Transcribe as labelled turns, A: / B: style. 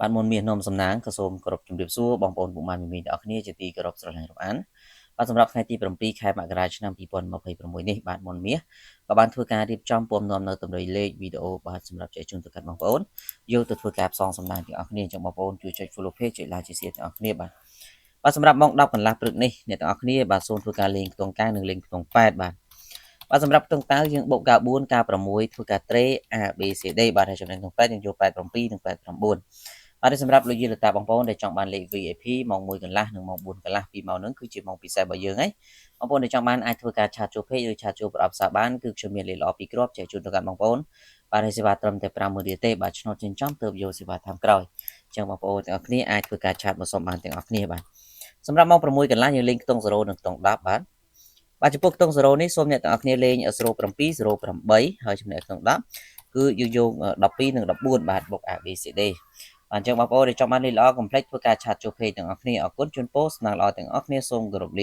A: bạn môn miền nôm sầm nángกระทรวงกรบជំរាបសួរបងប្អូនពុកម៉ែមីទាំងអស់គ្នាជាទីគោរពស្រឡាញ់រាប់អានបាទសម្រាប់ថ្ងៃទី7ខែមករាឆ្នាំ2026នេះបាទមុនមាសក៏បានធ្វើការរៀបចំពំនាំនៅតម្រុយលេខវីដេអូបាទសម្រាប់ចែកជូនទៅកាន់បងប្អូនយកទៅធ្វើការផ្សងសំណាងទាំងអស់គ្នាអញ្ចឹងបងប្អូនជួយចុច follow page ចុច like ជាសៀទាំងអស់គ្នាបាទសម្រាប់ម៉ោង10កន្លះព្រឹកនេះអ្នកទាំងអស់គ្នាបាទសូមធ្វើការលេងខ្ទង់9និងលេងខ្ទង់8បាទសម្រាប់ខ្ទង់9យើងបូកការ4ការ6ធ្វើការត្រេ A B C D បាទហើយចំណេញខ្ទង់8យើងយក8 7និង8 9បាទសម្រាប់លោកយាយលោកតាបងប្អូនដែលចង់បានលេខ VIP ម៉ោង1កន្លះនិងម៉ោង4កន្លះពីម៉ោងហ្នឹងគឺជាម៉ោងពិសេសរបស់យើងហើយបងប្អូនដែលចង់បានអាចធ្វើការឆាតចូល page ឬឆាតចូលប្រអប់សារបានគឺខ្ញុំមានលេខល្អពីរគ្រាប់ចែកជូនទៅកាន់បងប្អូនបាទហើយសេវាត្រឹមតែ50000រៀលទេបាទឆ្នោតចិញ្ចឹមទៅយកសេវាតាមក្រោយអញ្ចឹងបងប្អូនទាំងអស់គ្នាអាចធ្វើការឆាតមកសុំបានទាំងអស់គ្នាបាទសម្រាប់ម៉ោង6កន្លះយើងលេងខ្ទង់0និងខ្ទង់10បាទចំពោះខ្ទង់0នេះសូមអ្នកទាំងអស់គ្នាលេង07 08ហើយចំណែកខ្ទង់10គឺយើងយក12និង14បាទបុក ABCD អញ្ចឹងបងប្អូនដែលចង់បានលេខល្អកុំភ្លេចធ្វើការឆាតចូល page ទាំងអស់គ្នាអរគុណជូនពរស្នាល្អទាំងអស់គ្នាសូមគោរពលា